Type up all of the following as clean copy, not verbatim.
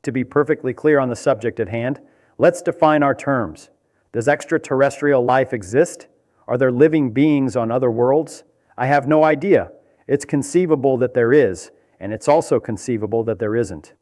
To be perfectly clear on the subject at hand, let's define our terms. Does extraterrestrial life exist? Are there living beings on other worlds? I have no idea. It's conceivable that there is, and it's also conceivable that there isn't.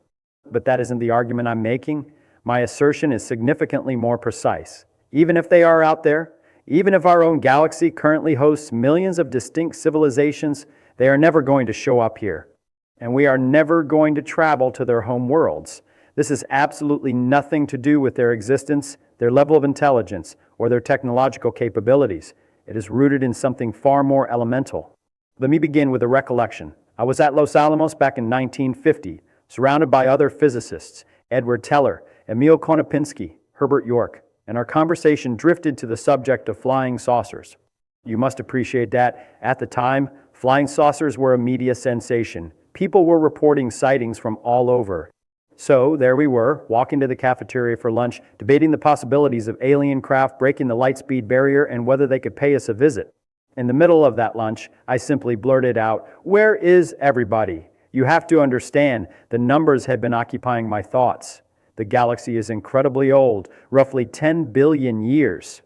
But that isn't the argument I'm making. My assertion is significantly more precise. Even if they are out there, even if our own galaxy currently hosts millions of distinct civilizations, they are never going to show up here. And we are never going to travel to their home worlds. This has absolutely nothing to do with their existence, their level of intelligence, or their technological capabilities. It is rooted in something far more elemental. Let me begin with a recollection. I was at Los Alamos back in 1950, surrounded by other physicists, Edward Teller, Emil Konopinski, Herbert York, and our conversation drifted to the subject of flying saucers. You must appreciate that, at the time, flying saucers were a media sensation. People were reporting sightings from all over. So there we were, walking to the cafeteria for lunch, debating the possibilities of alien craft breaking the light speed barrier and whether they could pay us a visit. In the middle of that lunch, I simply blurted out, "Where is everybody?" You have to understand, the numbers had been occupying my thoughts. The galaxy is incredibly old, roughly 10 billion years.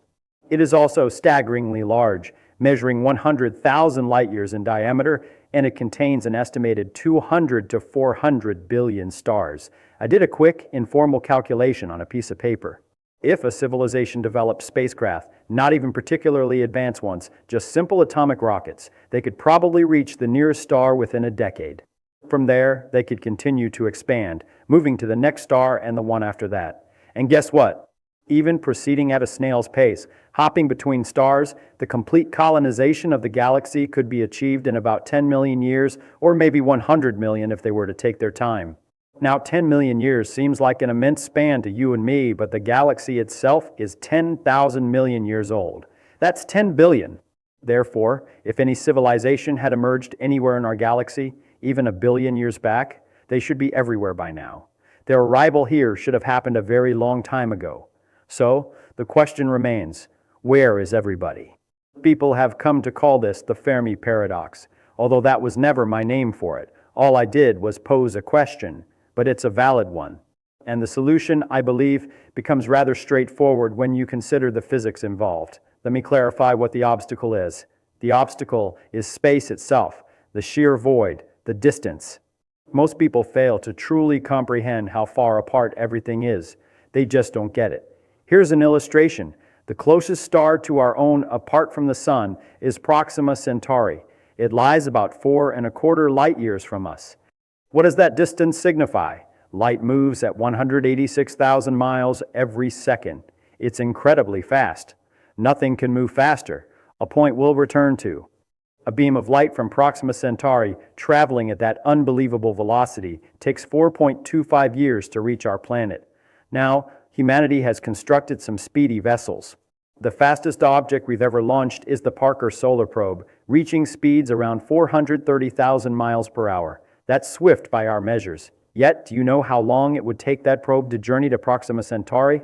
It is also staggeringly large, measuring 100,000 light years in diameter, and it contains an estimated 200 to 400 billion stars. I did a quick, informal calculation on a piece of paper. If a civilization developed spacecraft, not even particularly advanced ones, just simple atomic rockets, they could probably reach the nearest star within a decade. From there, they could continue to expand, moving to the next star and the one after that. And guess what? Even proceeding at a snail's pace, hopping between stars, the complete colonization of the galaxy could be achieved in about 10 million years, or maybe 100 million if they were to take their time. Now, 10 million years seems like an immense span to you and me, but the galaxy itself is 10,000 million years old. That's 10 billion. Therefore, if any civilization had emerged anywhere in our galaxy, even a billion years back, they should be everywhere by now. Their arrival here should have happened a very long time ago. So, the question remains, where is everybody? People have come to call this the Fermi paradox, although that was never my name for it. All I did was pose a question, but it's a valid one. And the solution, I believe, becomes rather straightforward when you consider the physics involved. Let me clarify what the obstacle is. The obstacle is space itself, the sheer void, the distance. Most people fail to truly comprehend how far apart everything is. They just don't get it. Here's an illustration. The closest star to our own apart from the Sun is Proxima Centauri. It lies about 4¼ light years from us. What does that distance signify? Light moves at 186,000 miles every second. It's incredibly fast. Nothing can move faster, a point we'll return to. A beam of light from Proxima Centauri, traveling at that unbelievable velocity, takes 4.25 years to reach our planet. Now, humanity has constructed some speedy vessels. The fastest object we've ever launched is the Parker Solar Probe, reaching speeds around 430,000 miles per hour. That's swift by our measures. Yet, do you know how long it would take that probe to journey to Proxima Centauri?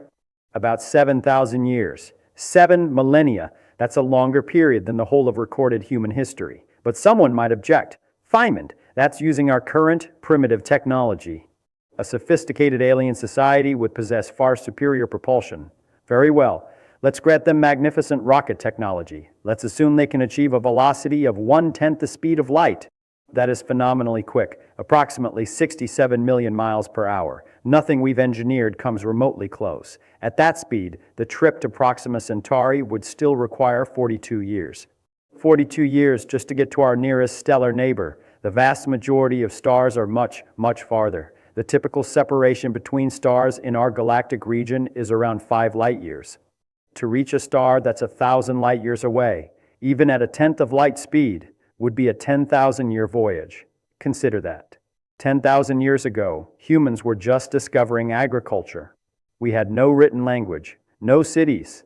About 7,000 years. 7 millennia. That's a longer period than the whole of recorded human history. But someone might object. Feynman, that's using our current primitive technology. A sophisticated alien society would possess far superior propulsion. Very well. Let's grant them magnificent rocket technology. Let's assume they can achieve a velocity of 1/10 the speed of light. That is phenomenally quick, approximately 67 million miles per hour. Nothing we've engineered comes remotely close. At that speed, the trip to Proxima Centauri would still require 42 years. 42 years just to get to our nearest stellar neighbor. The vast majority of stars are much, much farther. The typical separation between stars in our galactic region is around 5 light years. To reach a star that's 1,000 light years away, even at 1/10 of light speed, would be a 10,000-year voyage. Consider that. 10,000 years ago, humans were just discovering agriculture. We had no written language, no cities,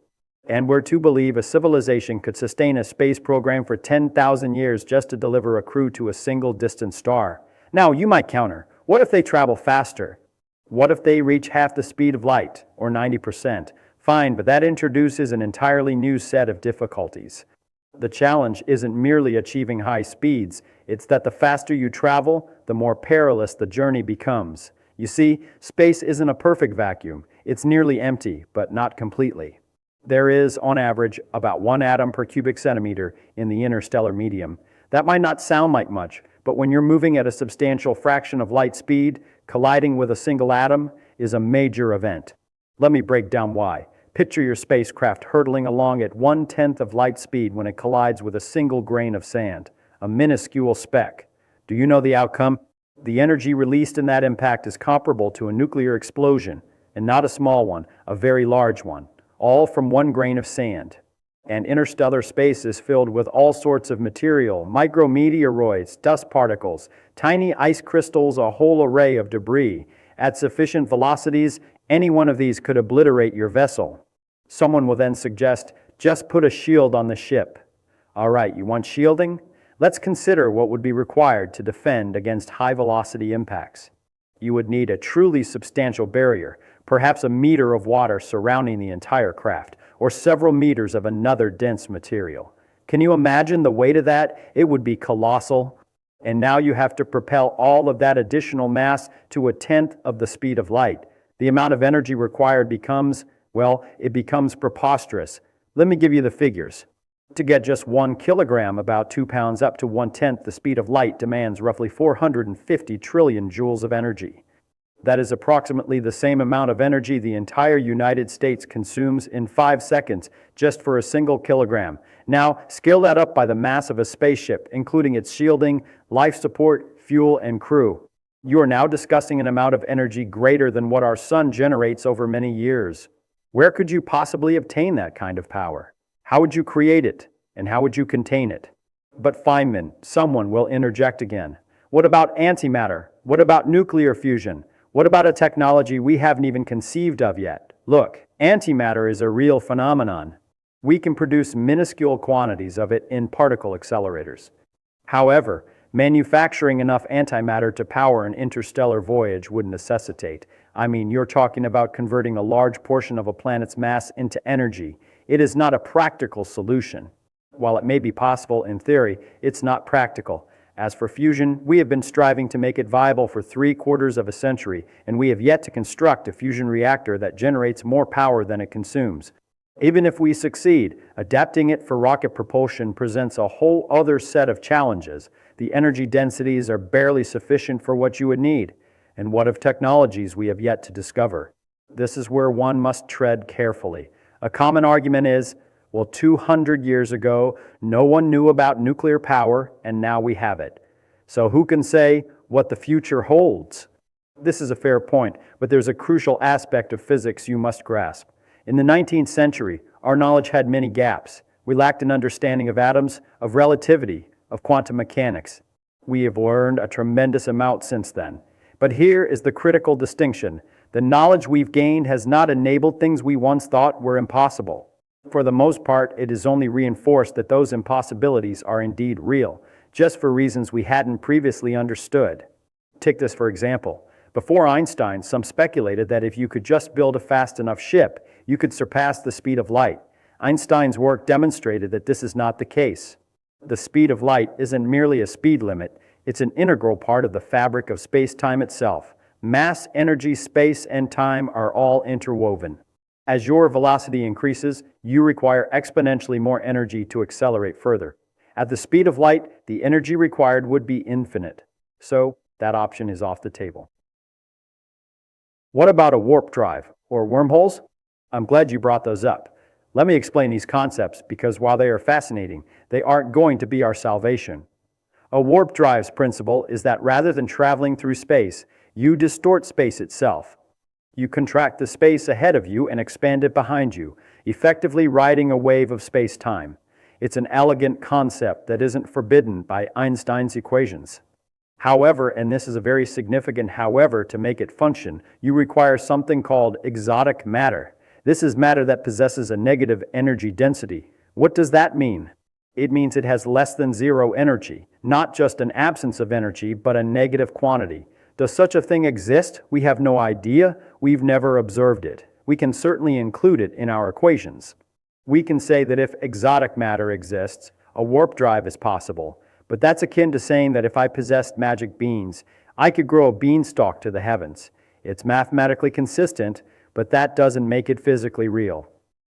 and we're to believe a civilization could sustain a space program for 10,000 years just to deliver a crew to a single distant star. Now, you might counter, what if they travel faster? What if they reach half the speed of light, or 90%? Fine, but that introduces an entirely new set of difficulties. The challenge isn't merely achieving high speeds, it's that the faster you travel, the more perilous the journey becomes. You see, space isn't a perfect vacuum. It's nearly empty, but not completely. There is, on average, about 1 atom per cubic centimeter in the interstellar medium. That might not sound like much, but when you're moving at a substantial fraction of light speed, colliding with a single atom is a major event. Let me break down why. Picture your spacecraft hurtling along at 1/10 of light speed when it collides with a single grain of sand, a minuscule speck. Do you know the outcome? The energy released in that impact is comparable to a nuclear explosion, and not a small one, a very large one, all from one grain of sand. And interstellar space is filled with all sorts of material, micrometeoroids, dust particles, tiny ice crystals, a whole array of debris. At sufficient velocities, any one of these could obliterate your vessel. Someone will then suggest, just put a shield on the ship. All right, you want shielding? Let's consider what would be required to defend against high-velocity impacts. You would need a truly substantial barrier, perhaps a meter of water surrounding the entire craft, or several meters of another dense material. Can you imagine the weight of that? It would be colossal. And now you have to propel all of that additional mass to 1/10 of the speed of light. The amount of energy required becomes, well, it becomes preposterous. Let me give you the figures. To get just 1 kilogram, about 2 pounds, up to 1/10 the speed of light demands roughly 450 trillion joules of energy. That is approximately the same amount of energy the entire United States consumes in 5 seconds just for a single kilogram. Now, scale that up by the mass of a spaceship, including its shielding, life support, fuel, and crew. You are now discussing an amount of energy greater than what our sun generates over many years. Where could you possibly obtain that kind of power? How would you create it? And how would you contain it? But Feynman, someone will interject again. What about antimatter? What about nuclear fusion? What about a technology we haven't even conceived of yet? Look, antimatter is a real phenomenon. We can produce minuscule quantities of it in particle accelerators. However, manufacturing enough antimatter to power an interstellar voyage would necessitate. You're talking about converting a large portion of a planet's mass into energy. It is not a practical solution. While it may be possible in theory, it's not practical. As for fusion, we have been striving to make it viable for 3/4 of a century, and we have yet to construct a fusion reactor that generates more power than it consumes. Even if we succeed, adapting it for rocket propulsion presents a whole other set of challenges. The energy densities are barely sufficient for what you would need. And what of technologies we have yet to discover? This is where one must tread carefully. A common argument is, well, 200 years ago, no one knew about nuclear power, and now we have it. So who can say what the future holds? This is a fair point, but there's a crucial aspect of physics you must grasp. In the 19th century, our knowledge had many gaps. We lacked an understanding of atoms, of relativity, of quantum mechanics. We have learned a tremendous amount since then. But here is the critical distinction. The knowledge we've gained has not enabled things we once thought were impossible. For the most part, it has only reinforced that those impossibilities are indeed real, just for reasons we hadn't previously understood. Take this for example. Before Einstein, some speculated that if you could just build a fast enough ship, you could surpass the speed of light. Einstein's work demonstrated that this is not the case. The speed of light isn't merely a speed limit, it's an integral part of the fabric of space-time itself. Mass, energy, space, and time are all interwoven. As your velocity increases, you require exponentially more energy to accelerate further. At the speed of light, the energy required would be infinite. So, that option is off the table. What about a warp drive, or wormholes? I'm glad you brought those up. Let me explain these concepts because while they are fascinating, they aren't going to be our salvation. A warp drive's principle is that rather than traveling through space, you distort space itself. You contract the space ahead of you and expand it behind you, effectively riding a wave of space-time. It's an elegant concept that isn't forbidden by Einstein's equations. However, and this is a very significant however, to make it function, you require something called exotic matter. This is matter that possesses a negative energy density. What does that mean? It means it has less than zero energy, not just an absence of energy, but a negative quantity. Does such a thing exist? We have no idea. We've never observed it. We can certainly include it in our equations. We can say that if exotic matter exists, a warp drive is possible. But that's akin to saying that if I possessed magic beans, I could grow a beanstalk to the heavens. It's mathematically consistent, but that doesn't make it physically real.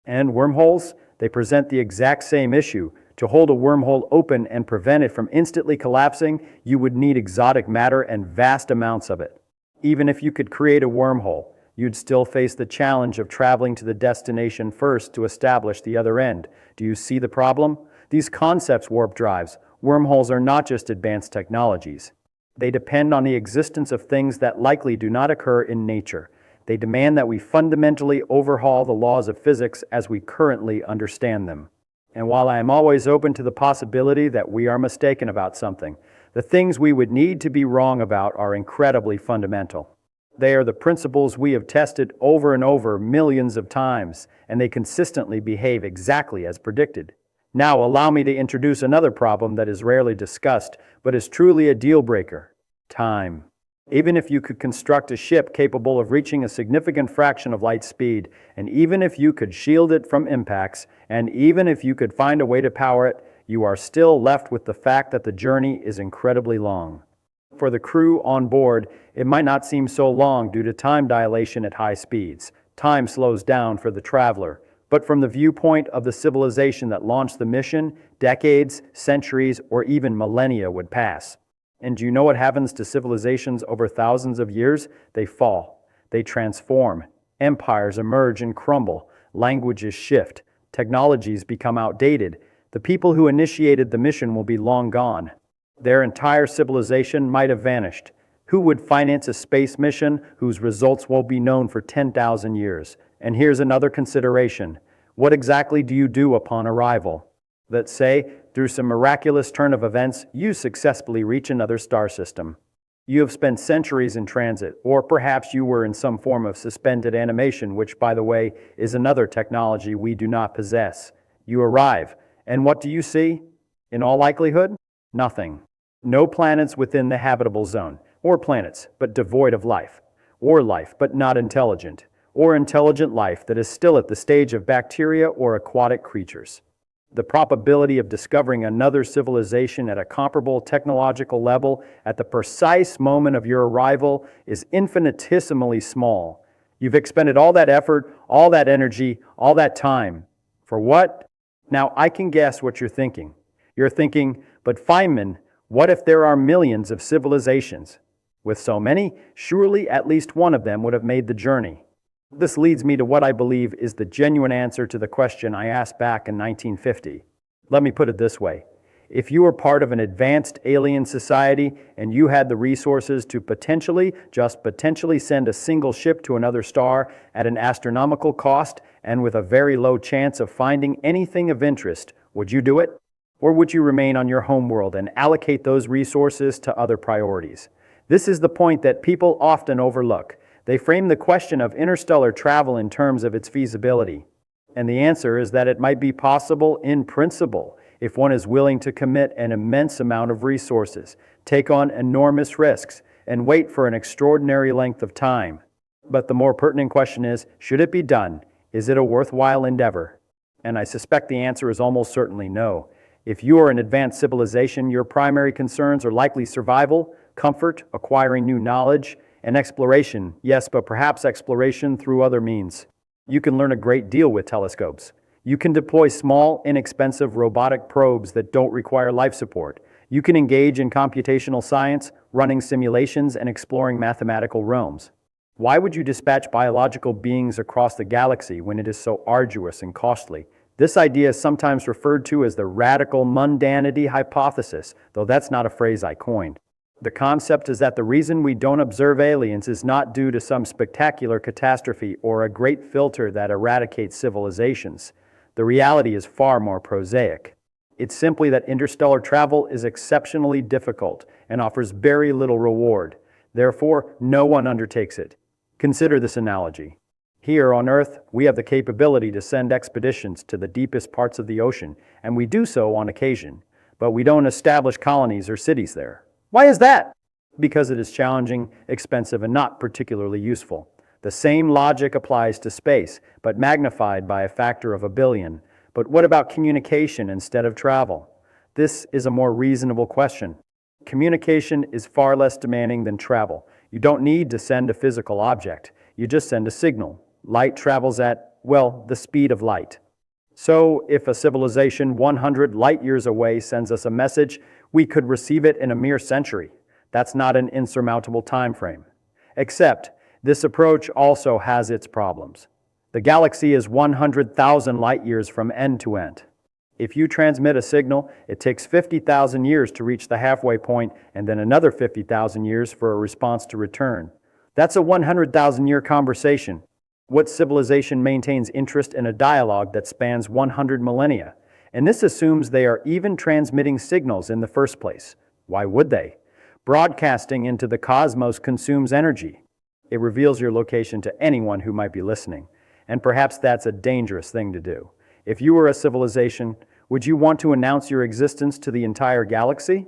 And wormholes, they present the exact same issue. To hold a wormhole open and prevent it from instantly collapsing, you would need exotic matter and vast amounts of it. Even if you could create a wormhole, you'd still face the challenge of traveling to the destination first to establish the other end. Do you see the problem? These concepts warp drives. Wormholes are not just advanced technologies. They depend on the existence of things that likely do not occur in nature. They demand that we fundamentally overhaul the laws of physics as we currently understand them. And while I am always open to the possibility that we are mistaken about something, the things we would need to be wrong about are incredibly fundamental. They are the principles we have tested over and over millions of times, and they consistently behave exactly as predicted. Now, allow me to introduce another problem that is rarely discussed, but is truly a deal breaker: time. Even if you could construct a ship capable of reaching a significant fraction of light speed, and even if you could shield it from impacts, and even if you could find a way to power it, you are still left with the fact that the journey is incredibly long. For the crew on board, it might not seem so long due to time dilation at high speeds. Time slows down for the traveler. But from the viewpoint of the civilization that launched the mission, decades, centuries, or even millennia would pass. And do you know what happens to civilizations over thousands of years? They fall. They transform. Empires emerge and crumble. Languages shift. Technologies become outdated. The people who initiated the mission will be long gone. Their entire civilization might have vanished. Who would finance a space mission whose results won't be known for 10,000 years? And here's another consideration. What exactly do you do upon arrival? Let's say, through some miraculous turn of events, you successfully reach another star system. You have spent centuries in transit, or perhaps you were in some form of suspended animation, which, by the way, is another technology we do not possess. You arrive, and what do you see? In all likelihood, nothing. No planets within the habitable zone, or planets, but devoid of life, or life, but not intelligent, or intelligent life that is still at the stage of bacteria or aquatic creatures. The probability of discovering another civilization at a comparable technological level at the precise moment of your arrival is infinitesimally small. You've expended all that effort, all that energy, all that time. For what? Now, I can guess what you're thinking. You're thinking, but Feynman, what if there are millions of civilizations? With so many, surely at least one of them would have made the journey. This leads me to what I believe is the genuine answer to the question I asked back in 1950. Let me put it this way. If you were part of an advanced alien society and you had the resources to just potentially send a single ship to another star at an astronomical cost and with a very low chance of finding anything of interest, would you do it? Or would you remain on your homeworld and allocate those resources to other priorities? This is the point that people often overlook. They frame the question of interstellar travel in terms of its feasibility. And the answer is that it might be possible in principle if one is willing to commit an immense amount of resources, take on enormous risks, and wait for an extraordinary length of time. But the more pertinent question is, should it be done? Is it a worthwhile endeavor? And I suspect the answer is almost certainly no. If you are an advanced civilization, your primary concerns are likely survival, comfort, acquiring new knowledge, and exploration, yes, but perhaps exploration through other means. You can learn a great deal with telescopes. You can deploy small, inexpensive robotic probes that don't require life support. You can engage in computational science, running simulations, and exploring mathematical realms. Why would you dispatch biological beings across the galaxy when it is so arduous and costly? This idea is sometimes referred to as the radical mundanity hypothesis, though that's not a phrase I coined. The concept is that the reason we don't observe aliens is not due to some spectacular catastrophe or a great filter that eradicates civilizations. The reality is far more prosaic. It's simply that interstellar travel is exceptionally difficult and offers very little reward. Therefore, no one undertakes it. Consider this analogy. Here on Earth, we have the capability to send expeditions to the deepest parts of the ocean, and we do so on occasion, but we don't establish colonies or cities there. Why is that? Because it is challenging, expensive, and not particularly useful. The same logic applies to space, but magnified by a factor of 1 billion. But what about communication instead of travel? This is a more reasonable question. Communication is far less demanding than travel. You don't need to send a physical object. You just send a signal. Light travels at, well, the speed of light. So, if a civilization 100 light years away sends us a message, we could receive it in a mere century. That's not an insurmountable time frame. Except, this approach also has its problems. The galaxy is 100,000 light years from end to end. If you transmit a signal, it takes 50,000 years to reach the halfway point and then another 50,000 years for a response to return. That's a 100,000-year conversation. What civilization maintains interest in a dialogue that spans 100 millennia? And this assumes they are even transmitting signals in the first place. Why would they? Broadcasting into the cosmos consumes energy. It reveals your location to anyone who might be listening. And perhaps that's a dangerous thing to do. If you were a civilization, would you want to announce your existence to the entire galaxy?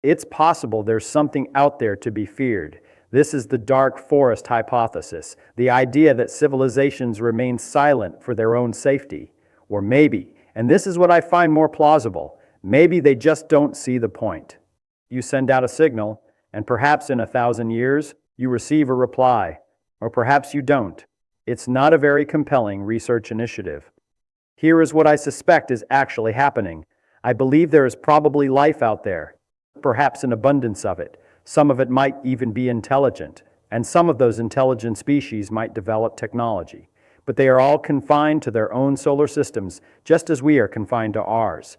It's possible there's something out there to be feared. This is the dark forest hypothesis, the idea that civilizations remain silent for their own safety. Or maybe, and this is what I find more plausible, maybe they just don't see the point. You send out a signal, and perhaps in 1,000 years, you receive a reply. Or perhaps you don't. It's not a very compelling research initiative. Here is what I suspect is actually happening. I believe there is probably life out there, perhaps an abundance of it. Some of it might even be intelligent, and some of those intelligent species might develop technology. But they are all confined to their own solar systems, just as we are confined to ours.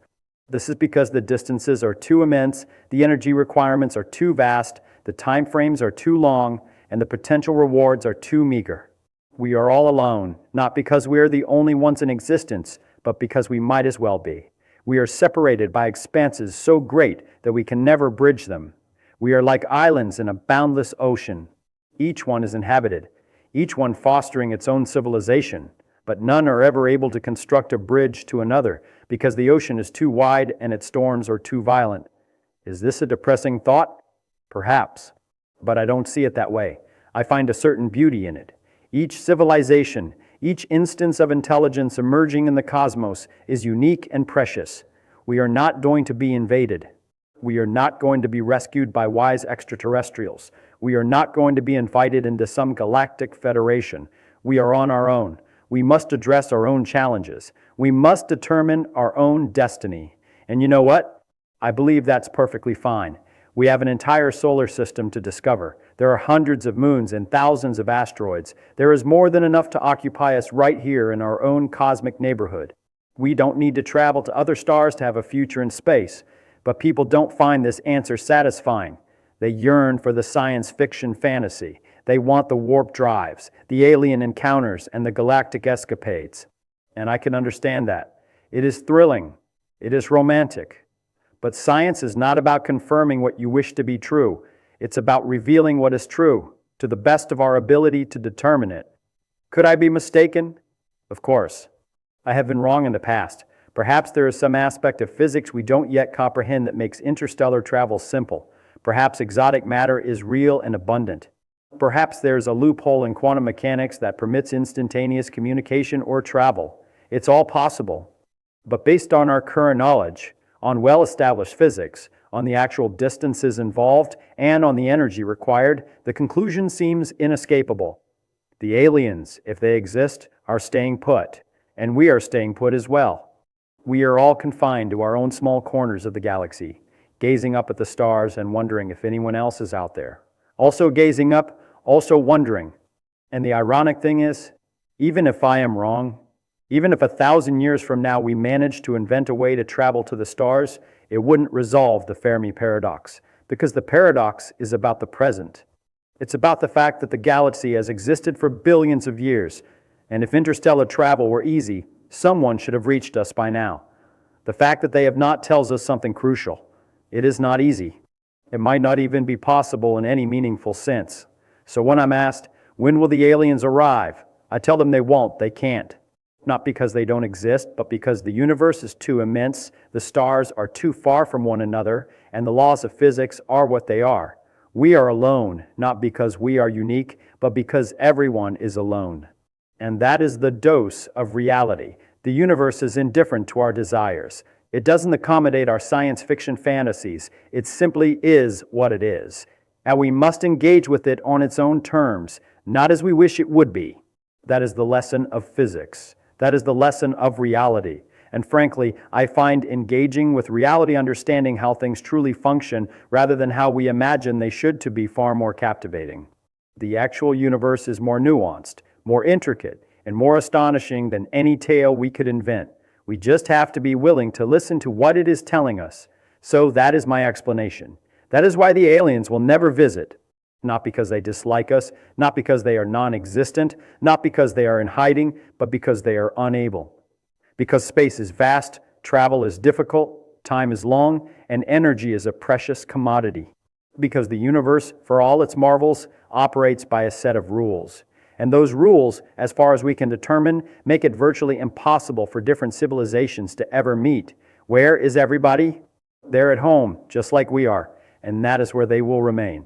This is because the distances are too immense, the energy requirements are too vast, the time frames are too long, and the potential rewards are too meager. We are all alone, not because we are the only ones in existence, but because we might as well be. We are separated by expanses so great that we can never bridge them. We are like islands in a boundless ocean. Each one is inhabited, each one fostering its own civilization, but none are ever able to construct a bridge to another because the ocean is too wide and its storms are too violent. Is this a depressing thought? Perhaps, but I don't see it that way. I find a certain beauty in it. Each civilization, each instance of intelligence emerging in the cosmos is unique and precious. We are not going to be invaded. We are not going to be rescued by wise extraterrestrials. We are not going to be invited into some galactic federation. We are on our own. We must address our own challenges. We must determine our own destiny. And you know what? I believe that's perfectly fine. We have an entire solar system to discover. There are hundreds of moons and thousands of asteroids. There is more than enough to occupy us right here in our own cosmic neighborhood. We don't need to travel to other stars to have a future in space. But people don't find this answer satisfying. They yearn for the science fiction fantasy. They want the warp drives, the alien encounters, and the galactic escapades. And I can understand that. It is thrilling. It is romantic. But science is not about confirming what you wish to be true. It's about revealing what is true, to the best of our ability to determine it. Could I be mistaken? Of course. I have been wrong in the past. Perhaps there is some aspect of physics we don't yet comprehend that makes interstellar travel simple. Perhaps exotic matter is real and abundant. Perhaps there's a loophole in quantum mechanics that permits instantaneous communication or travel. It's all possible. But based on our current knowledge, on well-established physics, on the actual distances involved, and on the energy required, the conclusion seems inescapable. The aliens, if they exist, are staying put, and we are staying put as well. We are all confined to our own small corners of the galaxy, gazing up at the stars and wondering if anyone else is out there. Also gazing up, also wondering. And the ironic thing is, even if I am wrong, even if 1,000 years from now we manage to invent a way to travel to the stars, it wouldn't resolve the Fermi paradox, because the paradox is about the present. It's about the fact that the galaxy has existed for billions of years, and if interstellar travel were easy, someone should have reached us by now. The fact that they have not tells us something crucial. It is not easy. It might not even be possible in any meaningful sense. So when I'm asked, when will the aliens arrive? I tell them they won't, they can't. Not because they don't exist, but because the universe is too immense, the stars are too far from one another, and the laws of physics are what they are. We are alone, not because we are unique, but because everyone is alone. And that is the dose of reality. The universe is indifferent to our desires. It doesn't accommodate our science fiction fantasies. It simply is what it is. and we must engage with it on its own terms, not as we wish it would be. That is the lesson of physics. That is the lesson of reality. And frankly, I find engaging with reality, understanding how things truly function rather than how we imagine they should, to be far more captivating. The actual universe is more nuanced, more intricate, and more astonishing than any tale we could invent. We just have to be willing to listen to what it is telling us. So that is my explanation. That is why the aliens will never visit. Not because they dislike us, not because they are non-existent, not because they are in hiding, but because they are unable. Because space is vast, travel is difficult, time is long, and energy is a precious commodity. Because the universe, for all its marvels, operates by a set of rules. And those rules, as far as we can determine, make it virtually impossible for different civilizations to ever meet. Where is everybody? They're at home, just like we are, and that is where they will remain.